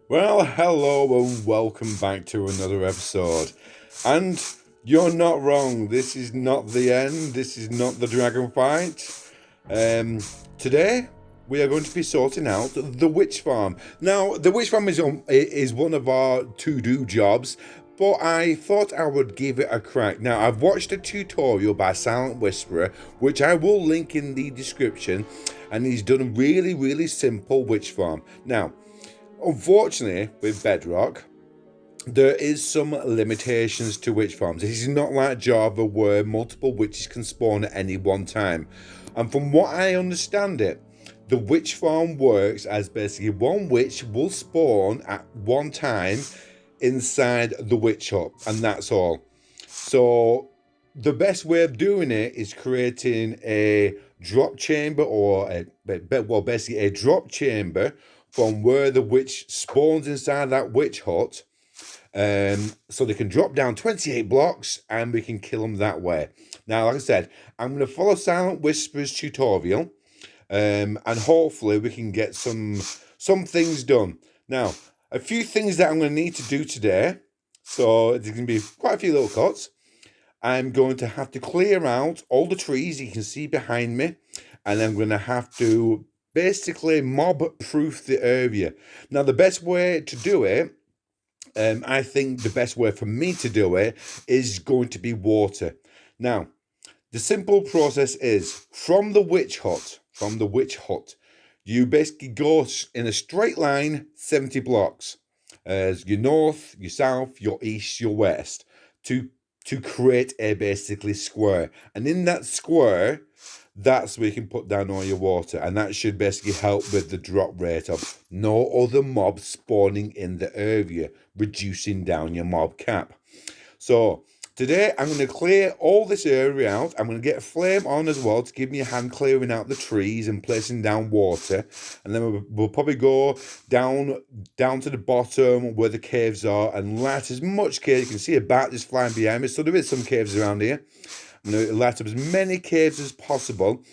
Well, hello and welcome back to another episode. And you're not wrong. This is not the end. This is not the dragon fight. Today we are going to be sorting out the witch farm. Now, the witch farm is one of our to-do jobs, but I thought I would give it a crack. Now, I've watched a tutorial by Silentwisperer, which I will link in the description, and he's done a really simple witch farm. Now, unfortunately, with Bedrock, there is some limitations to witch farms. This is not like Java where multiple witches can spawn at any one time. And from what I understand it, the witch farm works as basically one witch will spawn at one time inside the witch hut, and that's all. So the best way of doing it is creating a drop chamber basically a drop chamber from where the witch spawns inside that witch hut. So they can drop down 28 blocks and we can kill them that way. Now, like I said, I'm going to follow Silentwisperer's tutorial, and hopefully we can get some things done. Now, a few things that I'm going to need to do today. So there's going to be quite a few little cuts. I'm going to have to clear out all the trees you can see behind me, and I'm going to have to basically mob proof the area. Now, the best way to do it, I think the best way for me to do it is going to be water. Now, the simple process is from the witch hut, you basically go in a straight line 70 blocks as your north, your south, your east, your west to create a basically square. And in that square, that's where you can put down all your water, and that should basically help with the drop rate of no other mobs spawning in the area, reducing down your mob cap. So today I'm going to clear all this area out. I'm going to get a flame on as well to give me a hand clearing out the trees and placing down water, and then we'll probably go down to the bottom where the caves are and light as much caves. You can see a bat just flying behind me, so there is some caves around here. I'm going to light up as many caves as possible,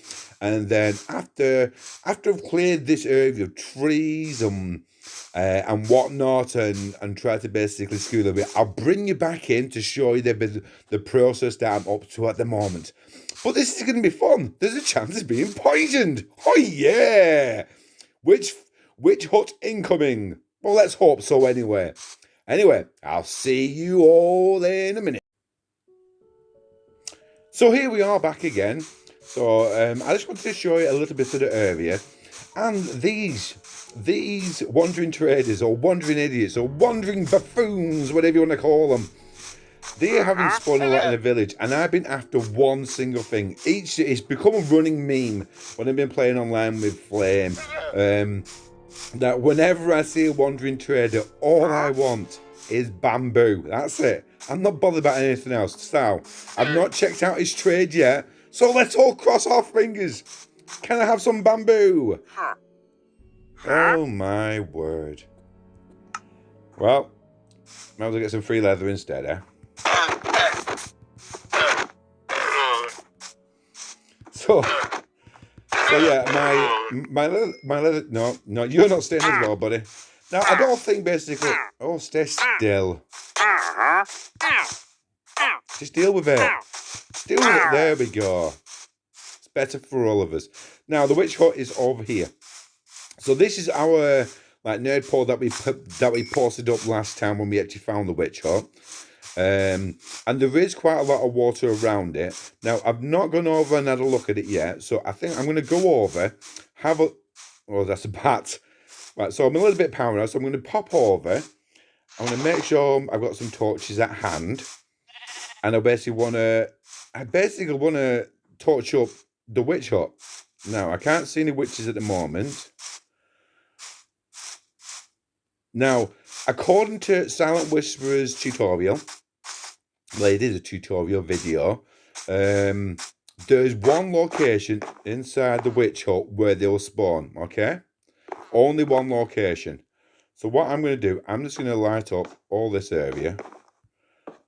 and then after I've cleared this area of trees and whatnot, and try to basically screw them, I'll bring you back in to show you the process that I'm up to at the moment. But this is going to be fun. There's a chance of being poisoned. Oh yeah! Which hut incoming? Well, let's hope so anyway. Anyway, I'll see you all in a minute. So here we are back again. So I just wanted to show you a little bit of the area. And these wandering traders or wandering idiots or wandering buffoons, whatever you want to call them, they haven't spawned a lot in the village. And I've been after one single thing. It's become a running meme when I've been playing online with Flame. That whenever I see a wandering trader, all I want is bamboo. That's it. I'm not bothered about anything else. So, I've not checked out his trade yet. So let's all cross our fingers. Can I have some bamboo? Oh my word. Well, might as well get some free leather instead, eh? So yeah, my leather. No, you're not staying as well, buddy. Now I don't think basically. Oh, stay still. Just deal with it. Deal with it. There we go. It's better for all of us. Now the witch hut is over here. So this is our nerd poll that we posted up last time when we actually found the witch hut. And there is quite a lot of water around it. Now, I've not gone over and had a look at it yet, so I think I'm going to go over, oh, that's a bat. Right, so I'm a little bit paranoid, so I'm going to pop over. I'm going to make sure I've got some torches at hand, and I basically want to torch up the witch hut. Now, I can't see any witches at the moment. Now, according to Silentwisperer's tutorial, well, it is a tutorial video. There's one location inside the witch hut where they'll spawn, okay? Only one location. So what I'm going to do, I'm just going to light up all this area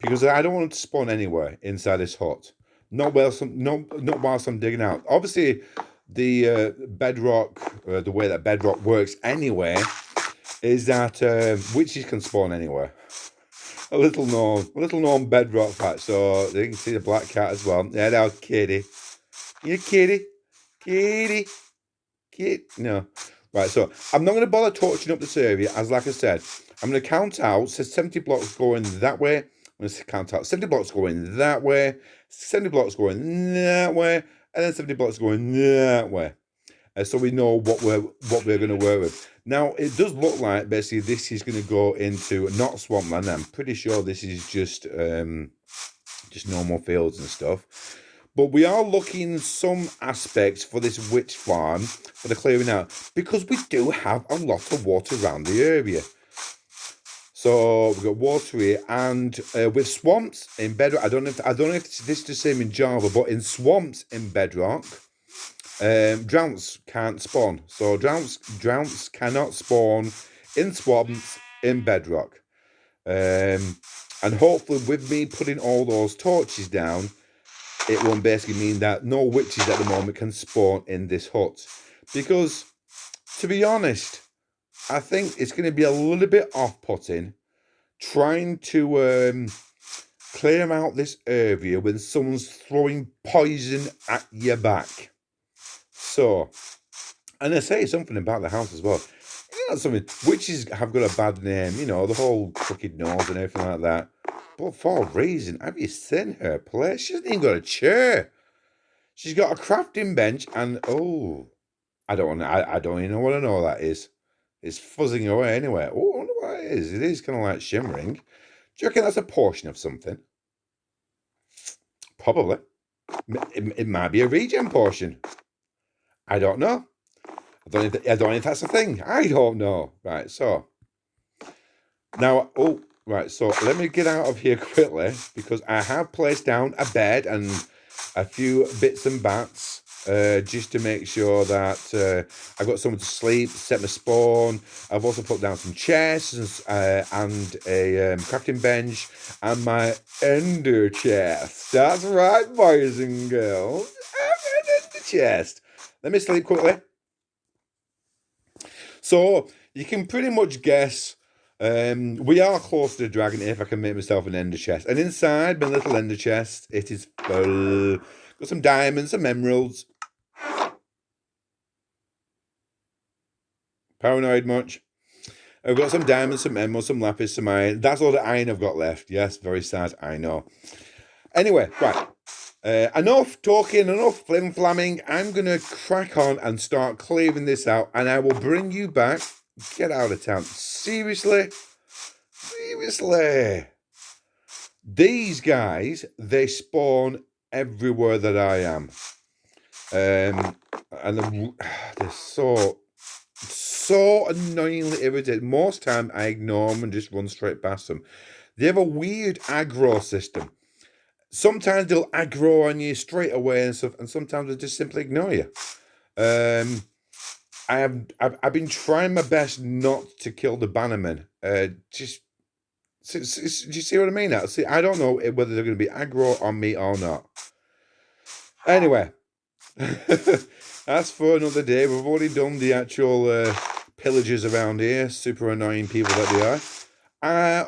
because I don't want to spawn anywhere inside this hut. Not whilst I'm digging out. Obviously, the bedrock, the way that bedrock works anyway, is that witches can spawn anywhere. A little known bedrock fact. So you can see the black cat as well. Yeah, now kitty. You kitty. Kitty. Kitty. No. Right, so I'm not going to bother torching up this area, as like I said, I'm going to count out, so 70 blocks going that way. I'm going to count out 70 blocks going that way, 70 blocks going that way, and then 70 blocks going that way. So we know what we're going to work with. Now, it does look like basically this is going to go into not swampland. I'm pretty sure this is just normal fields and stuff. But we are looking some aspects for this witch farm for the clearing out, because we do have a lot of water around the area. So we've got water here, and with swamps in bedrock. I don't know if this is the same in Java, but in swamps in bedrock, droughts can't spawn. So droughts cannot spawn in swamps in bedrock. And hopefully, with me putting all those torches down, it will basically mean that no witches at the moment can spawn in this hut. Because, to be honest, I think it's going to be a little bit off-putting trying to clear out this area when someone's throwing poison at your back. So, and I say something about the house as well. You know something, witches have got a bad name, you know, the whole crooked nose and everything like that. But for a reason, have you seen her place? She hasn't even got a chair. She's got a crafting bench and, oh, I don't even know what I know that is. It's fuzzing away anyway. Oh, I wonder what it is. It is kind of like shimmering. Do you reckon that's a portion of something? Probably. It might be a regen portion. I don't know. I don't know if that's a thing. I don't know. Right, so. Now, oh, right, so let me get out of here quickly, because I have placed down a bed and a few bits and bats, just to make sure that I've got somewhere to sleep, set my spawn. I've also put down some chests and a crafting bench and my ender chest. That's right, boys and girls. I've got an ender chest. Let me sleep quickly. So you can pretty much guess. We are close to the dragon if I can make myself an ender chest. And inside my little ender chest, it is full. Got some diamonds, some emeralds. Paranoid much? I've got some diamonds, some emeralds, some lapis, some iron. That's all the iron I've got left. Yes, very sad, I know. Anyway, right. Enough talking, enough flim-flamming. I'm going to crack on and start clearing this out. And I will bring you back. Get out of town. Seriously? Seriously? These guys, they spawn everywhere that I am. And they're so annoyingly irritating. Most time I ignore them and just run straight past them. They have a weird aggro system. Sometimes they'll aggro on you straight away and stuff, and sometimes they'll just simply ignore you. I've been trying my best not to kill the bannermen. Do you see what I mean? Now, see, I don't know whether they're going to be aggro on me or not. Anyway, that's for another day. We've already done the actual pillagers around here. Super annoying people that they are.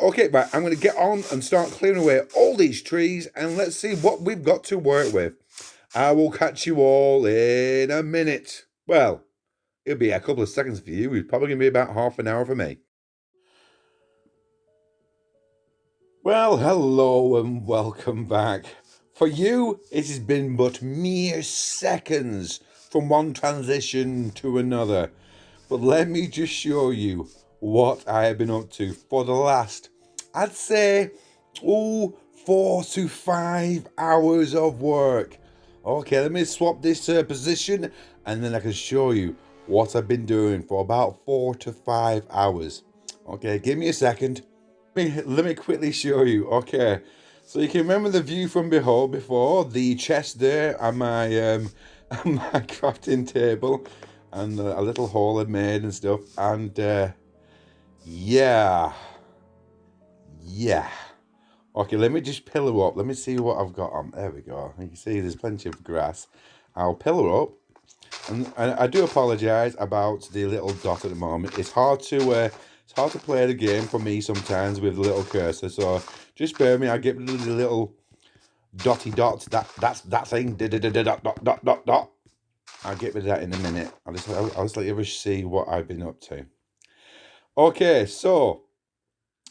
Okay, but I'm going to get on and start clearing away all these trees, and let's see what we've got to work with. I will catch you all in a minute. Well, it'll be a couple of seconds for you. It's probably going to be about half an hour for me. Well, hello and welcome back. For you, it has been but mere seconds from one transition to another. But let me just show you what I have been up to for the last, I'd say, 4 to 5 hours of work. Okay, let me swap this position and then I can show you what I've been doing for about 4 to 5 hours. Okay, give me a second. Let me quickly show you. Okay, so you can remember the view from before, the chest there and my my crafting table and a little hole I made and stuff, and yeah. Okay, let me just pillar up. Let me see what I've got on. There we go. You can see there's plenty of grass. I'll pillar up, and I do apologise about the little dot at the moment. It's hard to hard to play the game for me sometimes with the little cursor. So just bear with me. I get rid of the little dotty dots. That thing. Dot dot dot dot dot. I'll get rid of that in a minute. I'll just let you see what I've been up to. Okay, so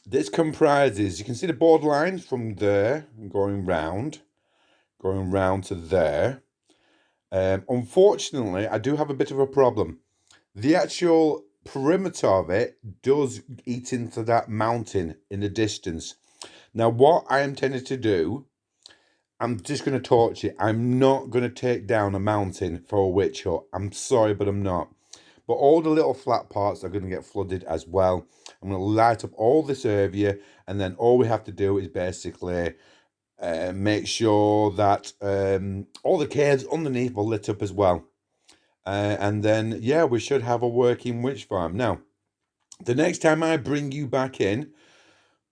this comprises, you can see the borderlines from there going round to there. Unfortunately, I do have a bit of a problem. The actual perimeter of it does eat into that mountain in the distance. Now, what I am tending to do, I'm just going to torch it. I'm not going to take down a mountain for a witch hut. I'm sorry, but I'm not. But all the little flat parts are going to get flooded as well. I'm going to light up all this area, and then all we have to do is basically make sure that all the caves underneath are lit up as well. And then, yeah, we should have a working witch farm. Now, the next time I bring you back in,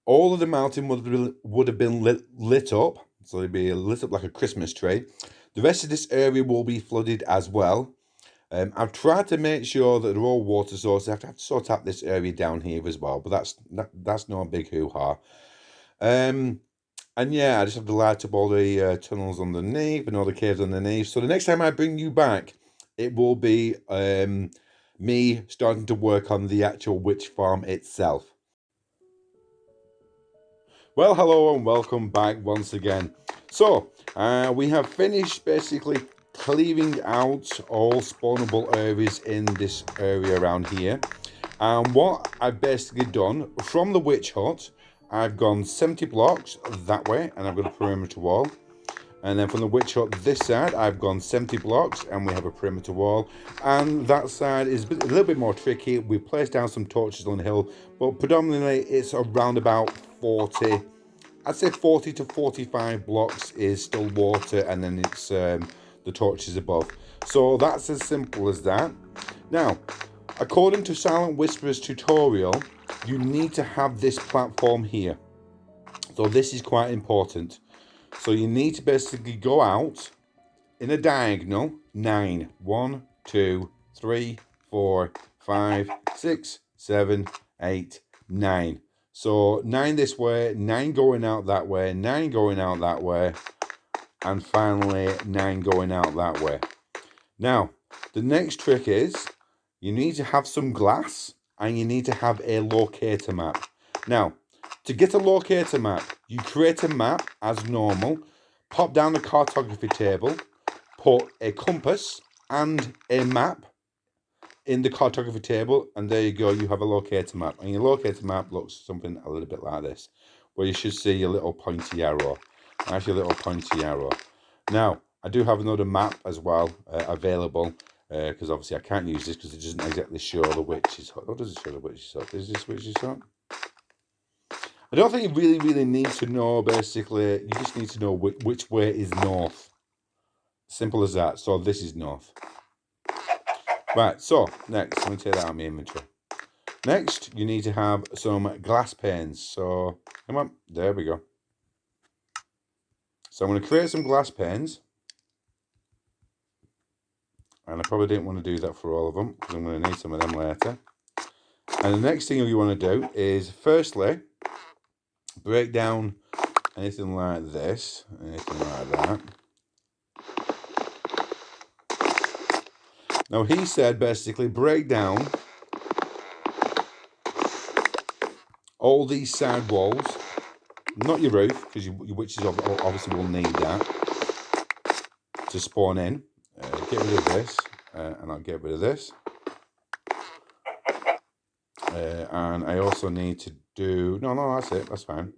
all of the mountain would have been lit up. So it'd be lit up like a Christmas tree. The rest of this area will be flooded as well. I've tried to make sure that they're all water sources. I have to sort out this area down here as well, but that's no big hoo-ha. And yeah, I just have to light up all the tunnels underneath and all the caves underneath. So the next time I bring you back, it will be me starting to work on the actual witch farm itself. Well, hello and welcome back once again. So, we have finished basically clearing out all spawnable areas in this area around here. And what I've basically done, from the witch hut, I've gone 70 blocks that way, and I've got a perimeter wall. And then from the witch hut this side, I've gone 70 blocks, and we have a perimeter wall. And that side is a little bit more tricky. We placed down some torches on the hill, but predominantly it's around about 40. I'd say 40 to 45 blocks is still water, and then it's the torches above. So that's as simple as that. Now, according to Silentwisperer's tutorial, you need to have this platform here. So this is quite important. So you need to basically go out in a diagonal 9. 1, 2, 3, 4, 5, 6, 7, 8, 9. So 9 this way, 9 going out that way, 9 going out that way, and finally 9 going out that way. Now, the next trick is you need to have some glass and you need to have a locator map. Now, to get a locator map, you create a map as normal, pop down the cartography table, put a compass and a map in the cartography table, and there you go, you have a locator map. And your locator map looks something a little bit like this, where you should see a little pointy arrow. Actually, a little pointy arrow. Now, I do have another map as well available, because obviously I can't use this because it doesn't exactly show the witch's hut. What does it show the witch's hut? Is this witch's hut? I don't think you really need to know, basically. You just need to know which way is north. Simple as that. So this is north. Right, so next, let me take that out of my inventory. Next, you need to have some glass panes. So, come on, there we go. So I'm going to create some glass panes. And I probably didn't want to do that for all of them, because I'm going to need some of them later. And the next thing you want to do is, firstly, break down anything like this, anything like that. Now, he said, basically, break down all these side walls, not your roof, because your witches obviously will need that to spawn in. Get rid of this, and I'll get rid of this. And I also need to do... No, that's it. That's fine.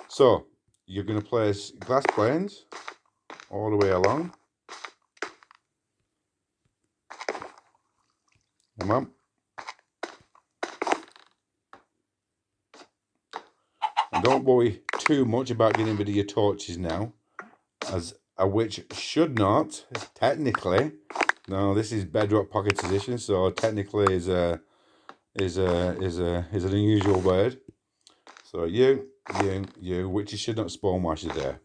So, you're going to place glass planes all the way along. Come on. And don't worry too much about getting rid of your torches now, as a witch should not, technically. No, this is Bedrock Pocket Edition, so technically is an unusual word. So you, witches should not spawn while you're there.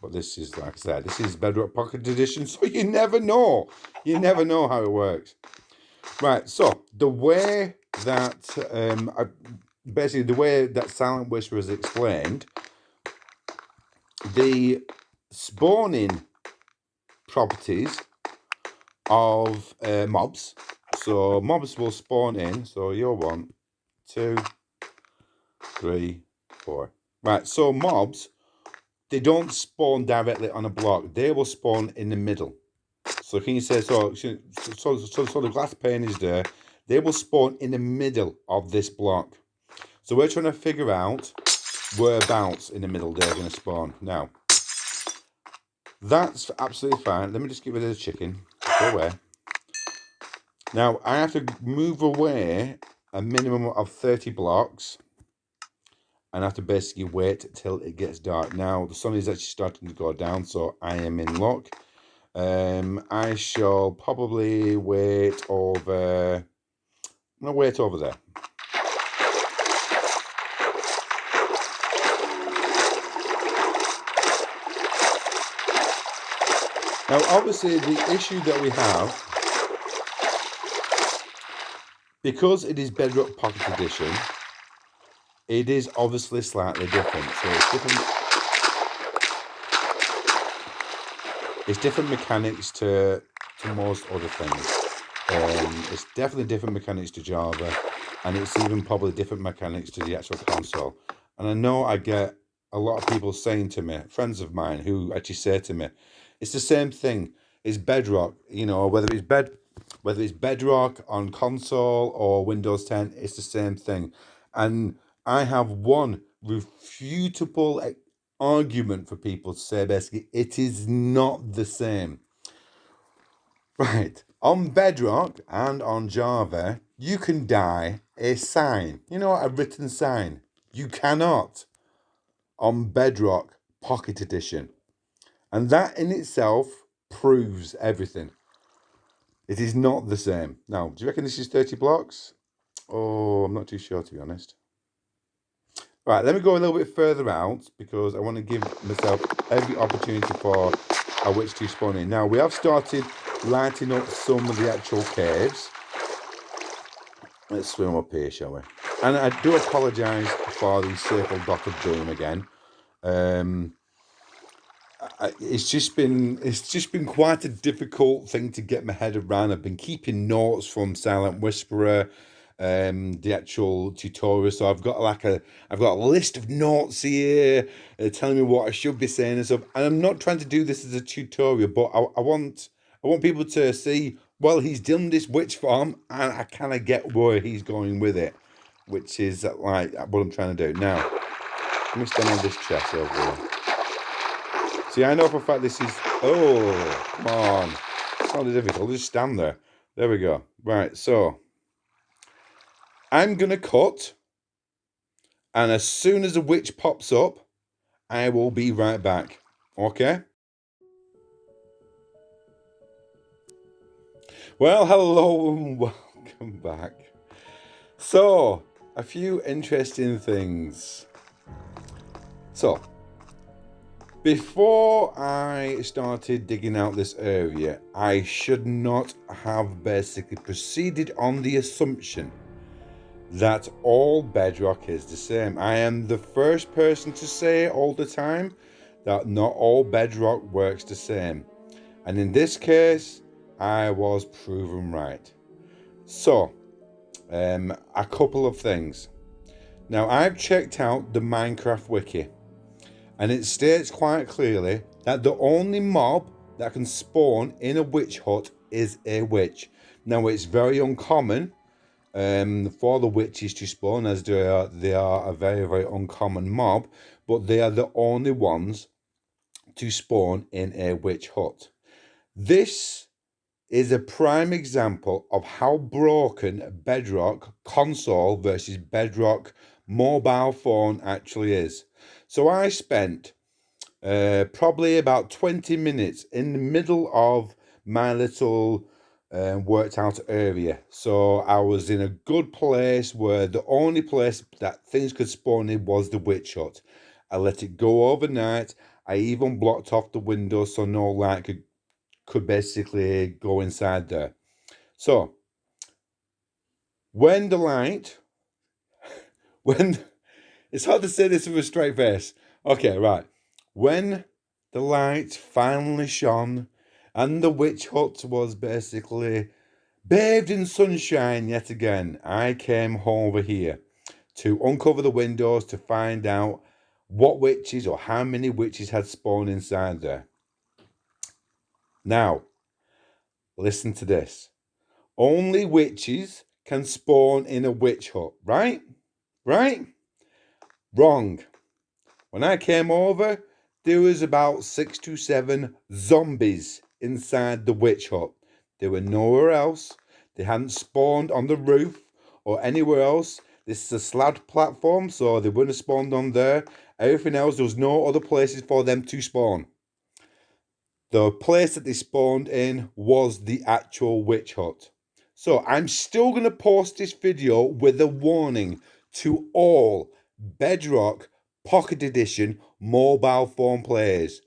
But this is, like I said, this is Bedrock Pocket Edition, so you never know. You never know how it works. Right, so the way that basically the way that Silent Whisperer is explained, the spawning properties of mobs. So mobs will spawn in. So you're 1, 2, 3, 4. Right. So mobs, they don't spawn directly on a block. They will spawn in the middle. So can you say so? So the glass pane is there. They will spawn in the middle of this block. So we're trying to figure out whereabouts in the middle they're going to spawn. Now, that's absolutely fine. Let me just get rid of the chicken. Go away. Now, I have to move away a minimum of 30 blocks. And I have to basically wait till it gets dark. Now, the sun is actually starting to go down, so I am in luck. I shall probably wait over... I'm going to wait over there. Now, obviously, the issue that we have, because it is Bedrock Pocket Edition, it is obviously slightly different. So it's different. It's different mechanics to most other things. It's definitely different mechanics to Java, and it's even probably different mechanics to the actual console. And I know I get a lot of people saying to me, friends of mine who actually say to me, it's the same thing. It's Bedrock, you know, whether it's Bedrock on console or Windows 10, it's the same thing. And I have one refutable argument for people to say basically it is not the same. Right. On Bedrock and on Java, you can dye a sign. You know, a written sign. You cannot on Bedrock Pocket Edition. And that in itself proves everything. It is not the same. Now, do you reckon this is 30 blocks? Oh, I'm not too sure, to be honest. Right, let me go a little bit further out because I want to give myself every opportunity for a witch to spawn in. Now, we have started lighting up some of the actual caves. Let's swim up here, shall we? And I do apologise for the circle dot of doom again. It's just been quite a difficult thing to get my head around. I've been keeping notes from Silent Whisperer, the actual tutorial. So I've got a list of notes here telling me what I should be saying and stuff. And I'm not trying to do this as a tutorial, but I want people to see. Well, he's done this witch farm, and I kind of get where he's going with it, which is like what I'm trying to do now. Let me stand on this chest over here. See, I know for a fact this is... Oh, come on. It's not difficult. Just stand there. There we go. Right, so... I'm going to cut. And as soon as a witch pops up, I will be right back. Okay? Well, hello and welcome back. So, a few interesting things. So... Before I started digging out this area, I should not have basically proceeded on the assumption that all Bedrock is the same. I am the first person to say all the time that not all Bedrock works the same. And in this case, I was proven right. So, a couple of things. Now, I've checked out the Minecraft wiki. And it states quite clearly that the only mob that can spawn in a witch hut is a witch. Now, it's very uncommon for the witches to spawn, as they are a very, very uncommon mob, but they are the only ones to spawn in a witch hut. This is a prime example of how broken Bedrock console versus Bedrock mobile phone actually is. So I spent probably about 20 minutes in the middle of my little worked out area. So I was in a good place where the only place that things could spawn in was the witch hut. I let it go overnight. I even blocked off the window so no light could basically go inside there. So when the light When it's hard to say this with a straight face. Okay, right. When the light finally shone and the witch hut was basically bathed in sunshine yet again, I came over here to uncover the windows to find out what witches or how many witches had spawned inside there. Now, listen to this. Only witches can spawn in a witch hut, right? Right? Wrong. When I came over, there was about 6 to 7 zombies inside the witch hut. They were nowhere else. They hadn't spawned on the roof or anywhere else. This is a slab platform, so they wouldn't have spawned on there. Everything else, there was no other places for them to spawn. The place that they spawned in was the actual witch hut. So I'm still going to post this video with a warning to all Bedrock Pocket Edition mobile phone players.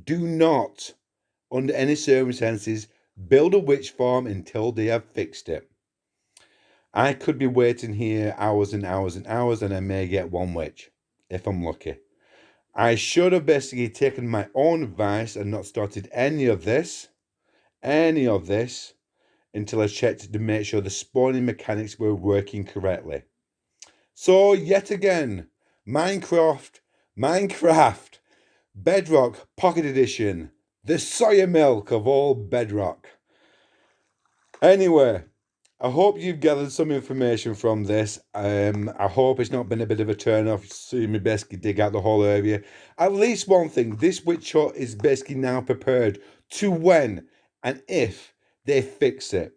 Do not, under any circumstances, build a witch farm until they have fixed it. I could be waiting here hours and hours and hours, and I may get one witch, if I'm lucky. I should have basically taken my own advice and not started any of this, until I checked to make sure the spawning mechanics were working correctly. So, yet again, Minecraft, Bedrock Pocket Edition, the soya milk of all Bedrock. Anyway, I hope you've gathered some information from this. I hope it's not been a bit of a turn off seeing me basically dig out the whole area. At least one thing, this witch hut is basically now prepared to when and if they fix it.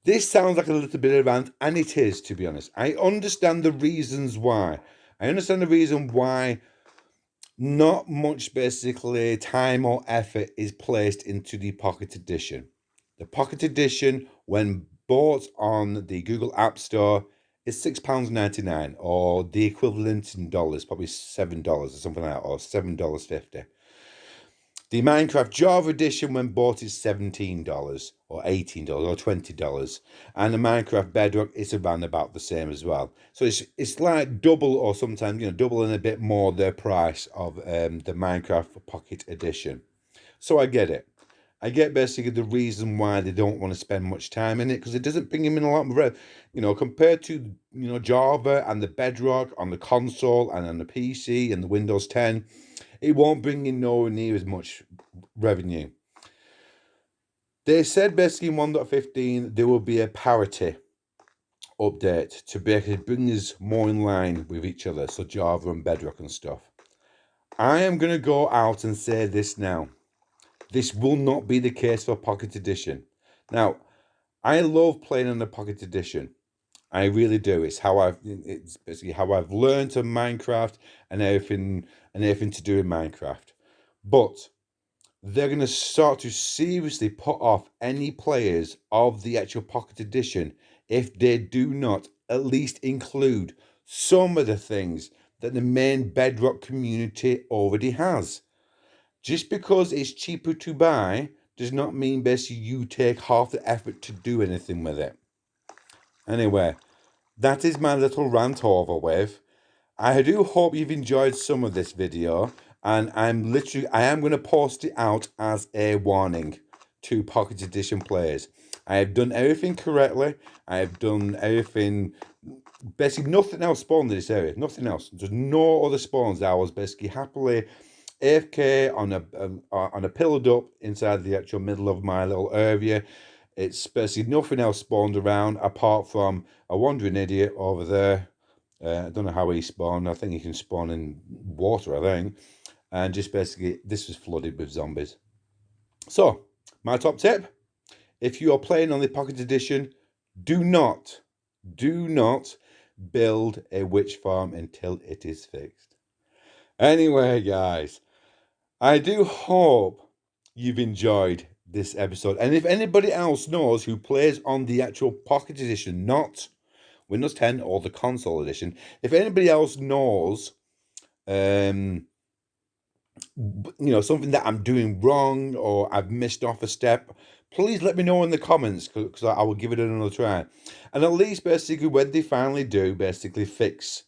This sounds like a little bit of rant, and it is, to be honest. I understand the reasons why. I understand the reason why not much basically time or effort is placed into the Pocket Edition. The Pocket Edition, when bought on the Google App Store, is £6.99, or the equivalent in dollars, probably $7 or something like that, or $7.50. The Minecraft Java Edition, when bought, is $17 or $18 or $20, and the Minecraft Bedrock is around about the same as well. So it's like double, or sometimes double and a bit more the price of the Minecraft Pocket Edition. So I get it. I get basically the reason why they don't want to spend much time in it, because it doesn't bring them in a lot of revenue. Compared to Java and the Bedrock on the console and on the PC and the Windows 10, it won't bring in nowhere near as much revenue. They said basically in 1.15 there will be a parity update to basically bring us more in line with each other, so Java and Bedrock and stuff. I am going to go out and say this now. This will not be the case for Pocket Edition. Now, I love playing on the Pocket Edition. I really do. It's basically how I've learned to Minecraft and everything to do in Minecraft. But they're going to start to seriously put off any players of the actual Pocket Edition if they do not at least include some of the things that the main Bedrock community already has. Just because it's cheaper to buy does not mean basically you take half the effort to do anything with it. Anyway, that is my little rant over with. I do hope you've enjoyed some of this video, and I am going to post it out as a warning to Pocket Edition players. I have done everything correctly. I have done everything. Basically, nothing else spawned in this area. Nothing else. There's no other spawns. I was basically happily AFK on a pillared up inside the actual middle of my little area. It's basically nothing else spawned around apart from a wandering idiot over there. I don't know how he spawned. I think he can spawn in water, I think. And just basically, this was flooded with zombies. So, my top tip, if you are playing on the Pocket Edition, do not build a witch farm until it is fixed. Anyway, guys, I do hope you've enjoyed this episode. And if anybody else knows who plays on the actual Pocket Edition, not Windows 10 or the console edition, if anybody else knows something that I'm doing wrong or I've missed off a step, please let me know in the comments because I will give it another try. And at least basically when they finally do basically fix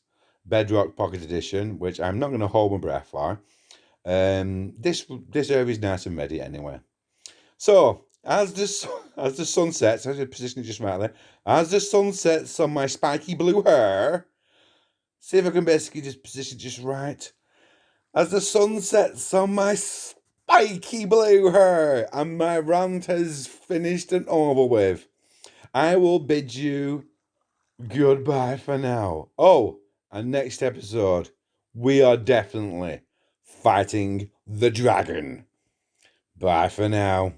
Bedrock Pocket Edition, which I'm not going to hold my breath for, this area is nice and ready anyway. So as the sun sets, as I position it just right there, as the sun sets on my spiky blue hair, see if I can basically just position it just right. As the sun sets on my spiky blue hair and my rant has finished and over with, I will bid you goodbye for now. Oh, and next episode, we are definitely fighting the dragon. Bye for now.